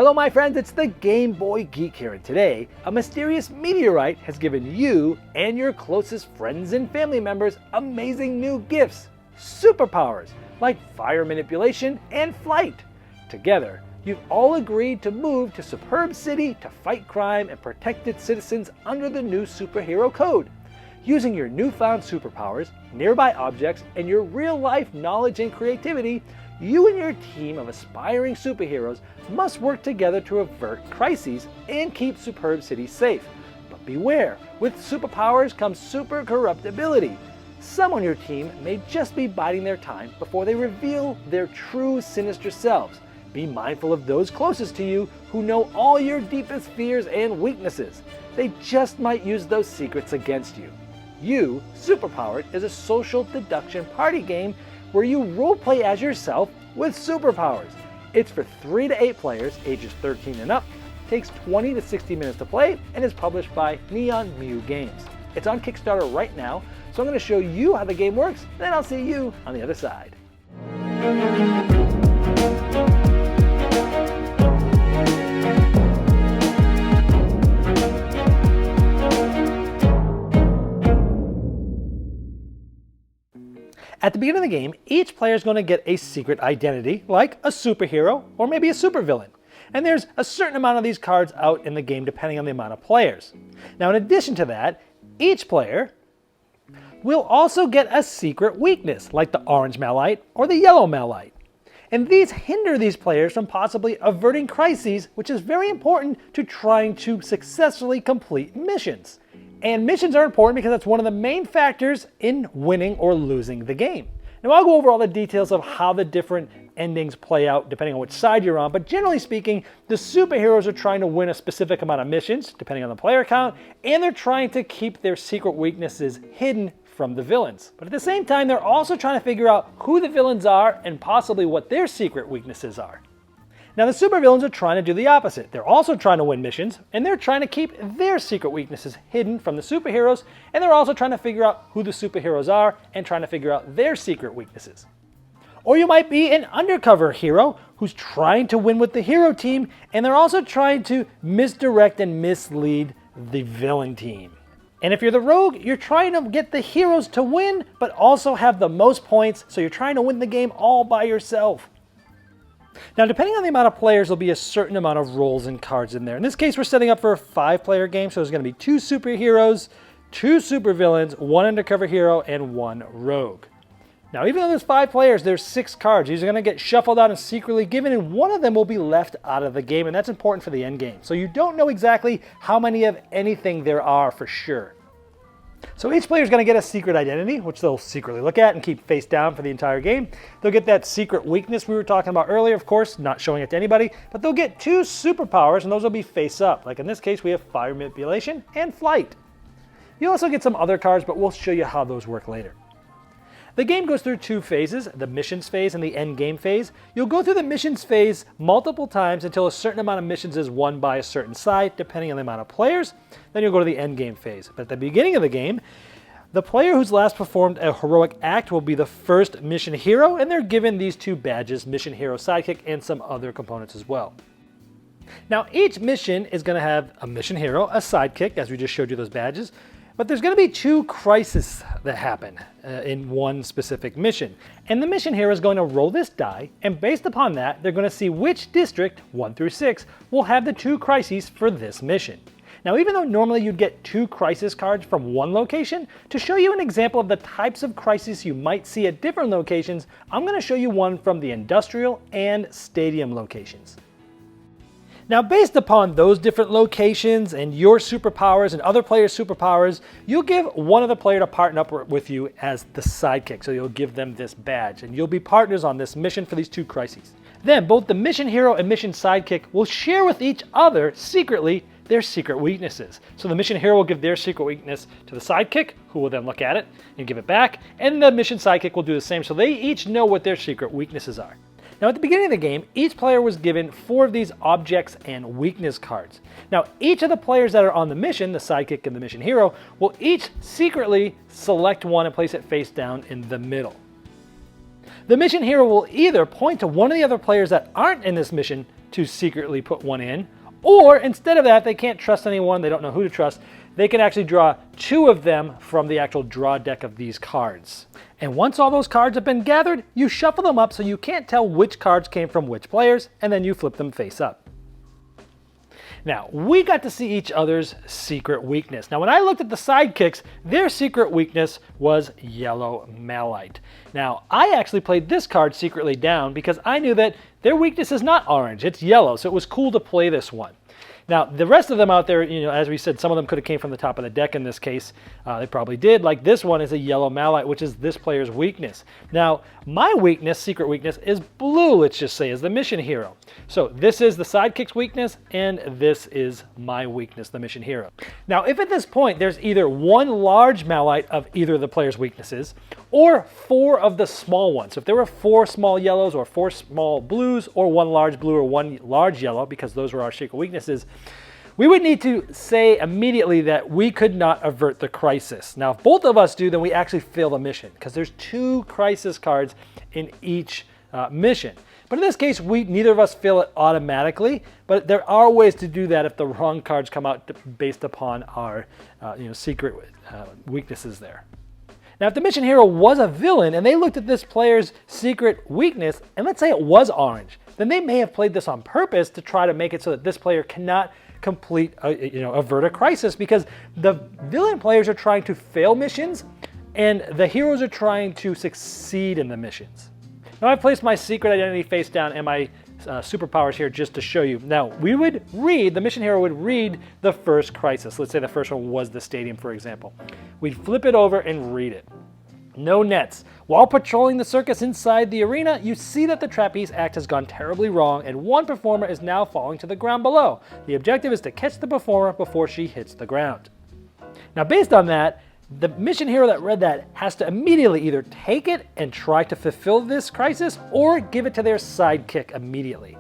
Hello my friends, it's the Game Boy Geek here, and today a mysterious meteorite has given you and your closest friends and family members amazing new gifts, superpowers like fire manipulation and flight. Together, you've all agreed to move to Superb City to fight crime and protect its citizens under the new superhero code. Using your newfound superpowers, nearby objects, and your real-life knowledge and creativity, you and your team of aspiring superheroes must work together to avert crises and keep Superb City safe. But beware, with superpowers comes super corruptibility. Some on your team may just be biding their time before they reveal their true sinister selves. Be mindful of those closest to you who know all your deepest fears and weaknesses. They just might use those secrets against you. You, Superpowered, is a social deduction party game where you roleplay as yourself with superpowers. It's for 3 to 8 players, ages 13 and up, takes 20 to 60 minutes to play, and is published by Neon Mew Games. It's on Kickstarter right now, so I'm going to show you how the game works, and then I'll see you on the other side. At the beginning of the game, each player is going to get a secret identity, like a superhero or maybe a supervillain. And there's a certain amount of these cards out in the game depending on the amount of players. Now in addition to that, each player will also get a secret weakness, like the orange malite or the yellow malite. And these hinder these players from possibly averting crises, which is very important to trying to successfully complete missions. And missions are important because that's one of the main factors in winning or losing the game. Now I'll go over all the details of how the different endings play out depending on which side you're on, but generally speaking, the superheroes are trying to win a specific amount of missions, depending on the player count, and they're trying to keep their secret weaknesses hidden from the villains. But at the same time, they're also trying to figure out who the villains are and possibly what their secret weaknesses are. Now the supervillains are trying to do the opposite. They're also trying to win missions, and they're trying to keep their secret weaknesses hidden from the superheroes, and they're also trying to figure out who the superheroes are and trying to figure out their secret weaknesses. Or you might be an undercover hero who's trying to win with the hero team, and they're also trying to misdirect and mislead the villain team. And if you're the rogue, you're trying to get the heroes to win, but also have the most points, so you're trying to win the game all by yourself. Now, depending on the amount of players, there'll be a certain amount of roles and cards in there. In this case, we're setting up for a 5-player game, so there's going to be 2 superheroes, 2 supervillains, 1 undercover hero, and 1 rogue. Now, even though there's 5 players, there's 6 cards. These are going to get shuffled out and secretly given, and one of them will be left out of the game, and that's important for the end game. So you don't know exactly how many of anything there are for sure. So each player is going to get a secret identity, which they'll secretly look at and keep face down for the entire game. They'll get that secret weakness we were talking about earlier, of course, not showing it to anybody, but they'll get 2 superpowers, and those will be face up. Like in this case, we have fire manipulation and flight. You'll also get some other cards, but we'll show you how those work later. The game goes through 2 phases, the missions phase and the end game phase. You'll go through the missions phase multiple times until a certain amount of missions is won by a certain side, depending on the amount of players. Then you'll go to the end game phase. But at the beginning of the game, the player who's last performed a heroic act will be the first mission hero, and they're given these 2 badges, mission hero sidekick, and some other components as well. Now each mission is going to have a mission hero, a sidekick, as we just showed you those badges, but there's going to be 2 crises that happen in one specific mission. And the mission hero is going to roll this die, and based upon that, they're going to see which district, 1 through 6, will have the 2 crises for this mission. Now, even though normally you'd get 2 crisis cards from one location, to show you an example of the types of crises you might see at different locations, I'm going to show you one from the industrial and stadium locations. Now, based upon those different locations and your superpowers and other players' superpowers, you'll give one of the player to partner up with you as the sidekick. So you'll give them this badge, and you'll be partners on this mission for these 2 crises. Then both the mission hero and mission sidekick will share with each other secretly their secret weaknesses. So the mission hero will give their secret weakness to the sidekick, who will then look at it and give it back, and the mission sidekick will do the same, so they each know what their secret weaknesses are. Now at the beginning of the game, each player was given 4 of these objects and weakness cards. Now each of the players that are on the mission, the sidekick and the mission hero, will each secretly select one and place it face down in the middle. The mission hero will either point to one of the other players that aren't in this mission to secretly put one in. Or instead of that, they can't trust anyone, they don't know who to trust, they can actually draw 2 of them from the actual draw deck of these cards. And once all those cards have been gathered, you shuffle them up so you can't tell which cards came from which players, and then you flip them face up. Now, we got to see each other's secret weakness. Now, when I looked at the sidekicks, their secret weakness was yellow malite. Now, I actually played this card secretly down because I knew that their weakness is not orange, it's yellow, so it was cool to play this one. Now, the rest of them out there, as we said, some of them could have came from the top of the deck in this case. They probably did. Like this one is a yellow malite, which is this player's weakness. Now, my weakness, secret weakness, is blue, let's just say, is the mission hero. So this is the sidekick's weakness, and this is my weakness, the mission hero. Now, if at this point there's either one large malite of either of the player's weaknesses, or 4 of the small ones. So if there were 4 small yellows or 4 small blues, or 1 large blue or 1 large yellow, because those were our secret weaknesses, we would need to say immediately that we could not avert the crisis. Now, if both of us do, then we actually fail the mission, because there's 2 crisis cards in each mission. But in this case, neither of us fail it automatically, but there are ways to do that if the wrong cards come out based upon our secret weaknesses there. Now, if the mission hero was a villain and they looked at this player's secret weakness, and let's say it was orange, then they may have played this on purpose to try to make it so that this player cannot avert a crisis, because the villain players are trying to fail missions and the heroes are trying to succeed in the missions. Now, I've placed my secret identity face down and my superpowers here just to show you. Now, the mission hero would read the first crisis. Let's say the first one was the stadium, for example. We'd flip it over and read it. No nets. While patrolling the circus inside the arena, you see that the trapeze act has gone terribly wrong and one performer is now falling to the ground below. The objective is to catch the performer before she hits the ground. Now, based on that, the mission hero that read that has to immediately either take it and try to fulfill this crisis or give it to their sidekick immediately.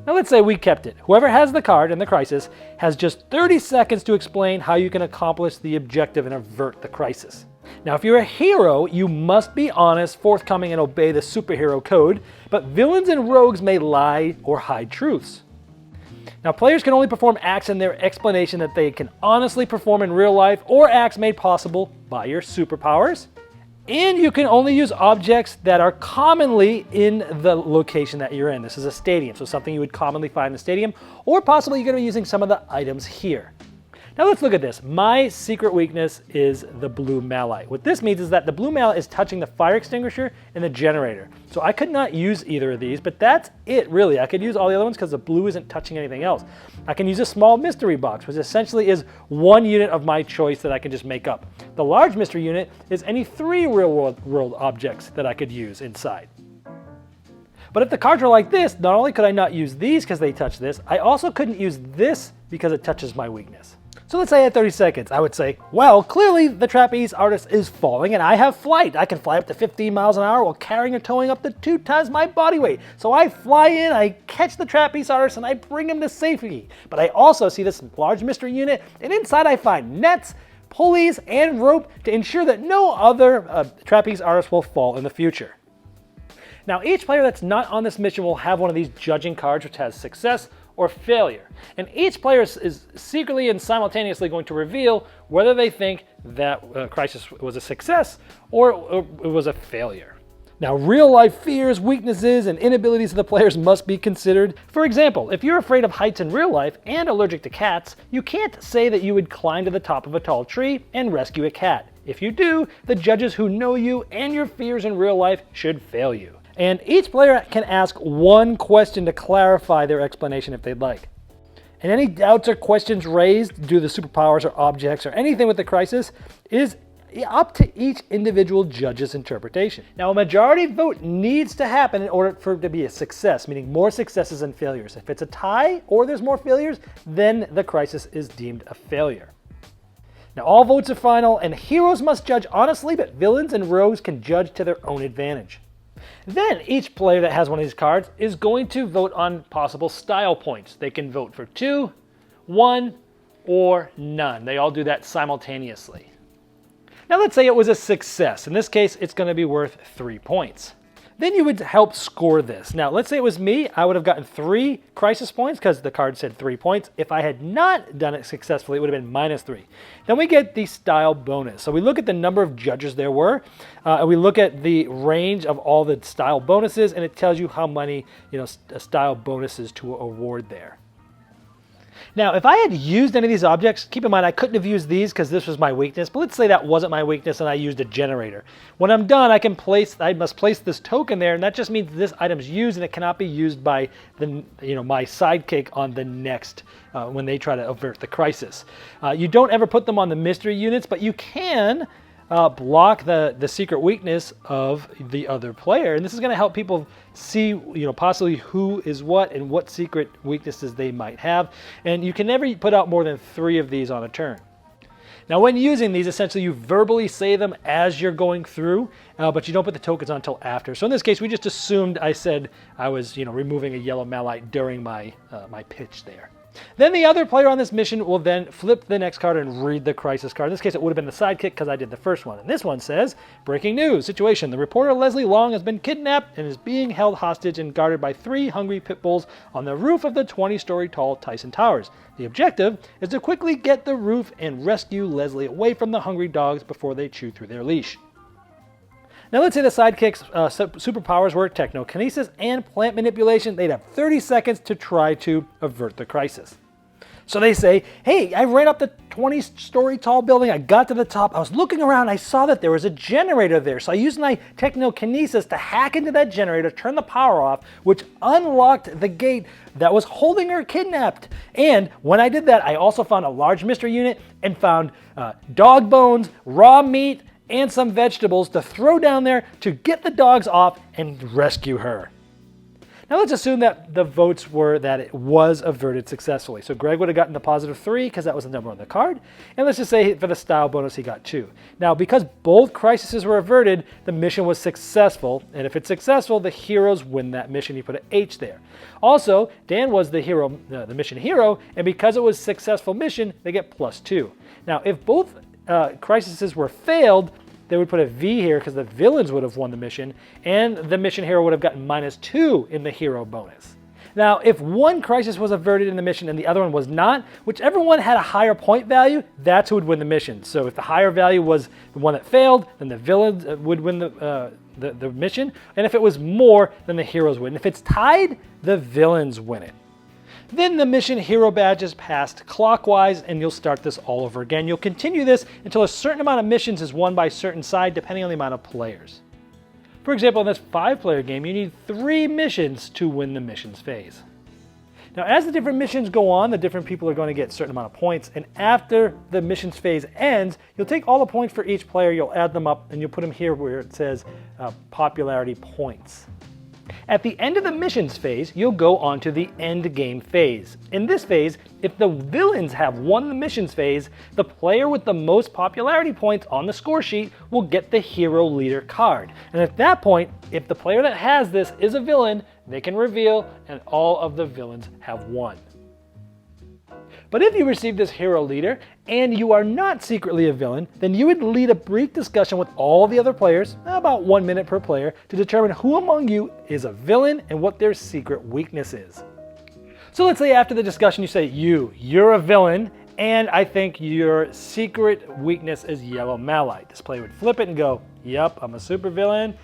Now, let's say we kept it. Whoever has the card in the crisis has just 30 seconds to explain how you can accomplish the objective and avert the crisis. Now, if you're a hero, you must be honest, forthcoming, and obey the superhero code, but villains and rogues may lie or hide truths. Now, players can only perform acts in their explanation that they can honestly perform in real life or acts made possible by your superpowers. And you can only use objects that are commonly in the location that you're in. This is a stadium, so something you would commonly find in the stadium, or possibly you're going to be using some of the items here. Now let's look at this. My secret weakness is the blue malite. What this means is that the blue malite is touching the fire extinguisher and the generator. So I could not use either of these, but that's it really. I could use all the other ones because the blue isn't touching anything else. I can use a small mystery box, which essentially is 1 unit of my choice that I can just make up. The large mystery unit is any 3 real world objects that I could use inside. But if the cards were like this, not only could I not use these because they touch this, I also couldn't use this because it touches my weakness. So let's say I had 30 seconds. I would say, well, clearly the trapeze artist is falling and I have flight. I can fly up to 15 miles an hour while carrying or towing up to 2 times my body weight. So I fly in, I catch the trapeze artist, and I bring him to safety. But I also see this large mystery unit, and inside I find nets, pulleys, and rope to ensure that no other trapeze artist will fall in the future. Now, each player that's not on this mission will have one of these judging cards, which has success or failure. And each player is secretly and simultaneously going to reveal whether they think that crisis was a success or it was a failure. Now, real life fears, weaknesses, and inabilities of the players must be considered. For example, if you're afraid of heights in real life and allergic to cats, you can't say that you would climb to the top of a tall tree and rescue a cat. If you do, the judges who know you and your fears in real life should fail you. And each player can ask 1 question to clarify their explanation if they'd like. And any doubts or questions raised due to the superpowers or objects or anything with the crisis is up to each individual judge's interpretation. Now, a majority vote needs to happen in order for it to be a success, meaning more successes than failures. If it's a tie or there's more failures, then the crisis is deemed a failure. Now, all votes are final, and heroes must judge honestly, but villains and rogues can judge to their own advantage. Then each player that has one of these cards is going to vote on possible style points. They can vote for 2, 1, or none. They all do that simultaneously. Now let's say it was a success. In this case, it's going to be worth 3 points. Then you would help score this. Now, let's say it was me. I would have gotten 3 crisis points because the card said 3 points. If I had not done it successfully, it would have been -3. Then we get the style bonus. So we look at the number of judges there were, and we look at the range of all the style bonuses, and it tells you how many style bonuses to award there. Now, if I had used any of these objects, keep in mind I couldn't have used these because this was my weakness, but let's say that wasn't my weakness and I used a generator. When I'm done, I must place this token there, and that just means this item's used and it cannot be used by my sidekick on the next, when they try to avert the crisis. You don't ever put them on the mystery units, but you can block the secret weakness of the other player, and this is going to help people see possibly who is what and what secret weaknesses they might have. And you can never put out more than 3 of these on a turn. Now, when using these, essentially you verbally say them as you're going through, but you don't put the tokens on until after. So in this case, we just assumed I said I was removing a yellow malite during my my pitch there. Then the other player on this mission will then flip the next card and read the crisis card. In this case, it would have been the sidekick because I did the first one. And this one says, breaking news situation. The reporter Leslie Long has been kidnapped and is being held hostage and guarded by 3 hungry pit bulls on the roof of the 20-story tall Tyson Towers. The objective is to quickly get the roof and rescue Leslie away from the hungry dogs before they chew through their leash. Now let's say the sidekick's superpowers were technokinesis and plant manipulation. They'd have 30 seconds to try to avert the crisis. So they say, hey, I ran up the 20-story tall building. I got to the top. I was looking around. I saw that there was a generator there. So I used my technokinesis to hack into that generator, turn the power off, which unlocked the gate that was holding her kidnapped. And when I did that, I also found a large mystery unit and found dog bones, raw meat, and some vegetables to throw down there to get the dogs off and rescue her. Now let's assume that the votes were that it was averted successfully. So Greg would have gotten the +3 because that was the number on the card. And let's just say for the style bonus he got 2. Now because both crises were averted, the mission was successful. And if it's successful, the heroes win that mission. You put an H there. Also, Dan was the hero, the mission hero, and because it was a successful mission, they get +2. Now if both crises were failed, they would put a V here because the villains would have won the mission, and the mission hero would have gotten -2 in the hero bonus. Now, if one crisis was averted in the mission and the other one was not, whichever one had a higher point value, that's who would win the mission. So if the higher value was the one that failed, then the villains would win the mission, and if it was more, then the heroes win. If it's tied, the villains win it. Then the mission hero badge is passed clockwise, and you'll start this all over again. You'll continue this until a certain amount of missions is won by a certain side, depending on the amount of players. For example, in this 5-player game, you need 3 missions to win the missions phase. Now, as the different missions go on, the different people are going to get a certain amount of points, and after the missions phase ends, you'll take all the points for each player, you'll add them up, and you'll put them here where it says popularity points. At the end of the missions phase, you'll go on to the Endgame phase. In this phase, if the villains have won the missions phase, the player with the most popularity points on the score sheet will get the hero leader card. And at that point, if the player that has this is a villain, they can reveal and all of the villains have won. But if you receive this hero leader and you are not secretly a villain, then you would lead a brief discussion with all the other players, about 1 minute per player, to determine who among you is a villain and what their secret weakness is. So let's say after the discussion you say, you're a villain, and I think your secret weakness is yellow malite. This player would flip it and go, yep, I'm a super villain,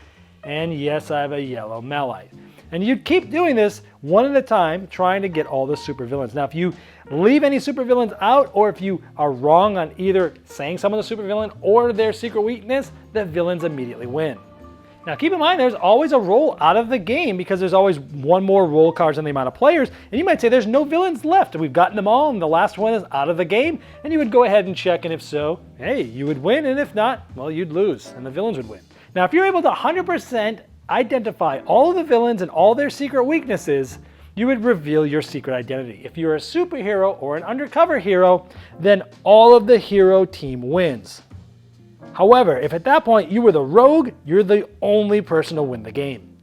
and yes, I have a yellow malite. And you'd keep doing this one at a time, trying to get all the supervillains. Now, if you leave any supervillains out, or if you are wrong on either saying some of the supervillain or their secret weakness, the villains immediately win. Now, keep in mind, there's always a roll out of the game because there's always one more roll cards than the amount of players. And you might say there's no villains left. We've gotten them all, and the last one is out of the game. And you would go ahead and check, and if so, hey, you would win. And if not, well, you'd lose, and the villains would win. Now, if you're able to 100% identify all of the villains and all their secret weaknesses, you would reveal your secret identity. If you're a superhero or an undercover hero, then all of the hero team wins. However, if at that point you were the rogue, you're the only person to win the game.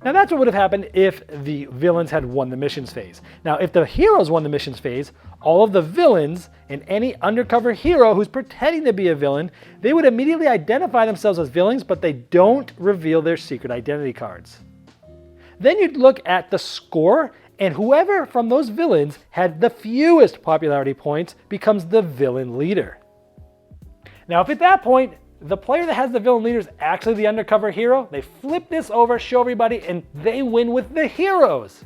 Now that's what would have happened if the villains had won the missions phase. Now if the heroes won the missions phase, all of the villains and any undercover hero who's pretending to be a villain, they would immediately identify themselves as villains, but they don't reveal their secret identity cards. Then you'd look at the score, and whoever from those villains had the fewest popularity points becomes the villain leader. Now if at that point, the player that has the villain leader is actually the undercover hero, they flip this over, show everybody, and they win with the heroes.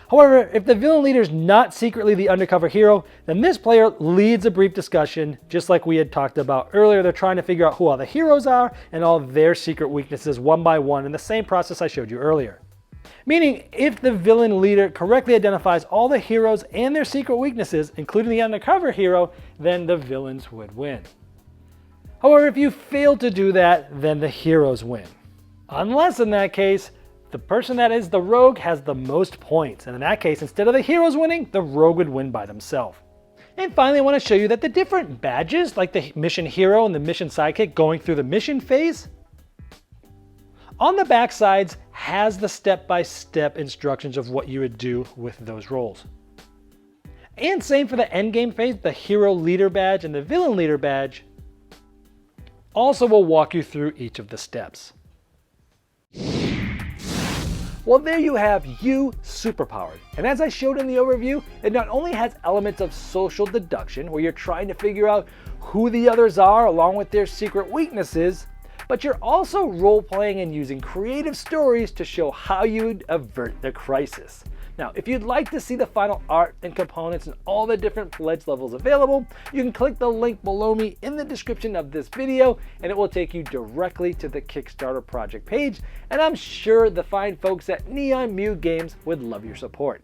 However, if the villain leader is not secretly the undercover hero, then this player leads a brief discussion, just like we had talked about earlier. They're trying to figure out who all the heroes are and all their secret weaknesses one by one in the same process I showed you earlier. Meaning, if the villain leader correctly identifies all the heroes and their secret weaknesses, including the undercover hero, then the villains would win. However, if you fail to do that, then the heroes win. Unless in that case, the person that is the rogue has the most points. And in that case, instead of the heroes winning, the rogue would win by themselves. And finally, I want to show you that the different badges, like the mission hero and the mission sidekick going through the mission phase, on the back sides has the step-by-step instructions of what you would do with those roles. And same for the endgame phase, the hero leader badge and the villain leader badge also will walk you through each of the steps. Well, there you have Superpowered. And as I showed in the overview, it not only has elements of social deduction, where you're trying to figure out who the others are along with their secret weaknesses, but you're also role-playing and using creative stories to show how you'd avert the crisis. Now, if you'd like to see the final art and components and all the different pledge levels available, you can click the link below me in the description of this video, and it will take you directly to the Kickstarter project page, and I'm sure the fine folks at Neon Mew Games would love your support.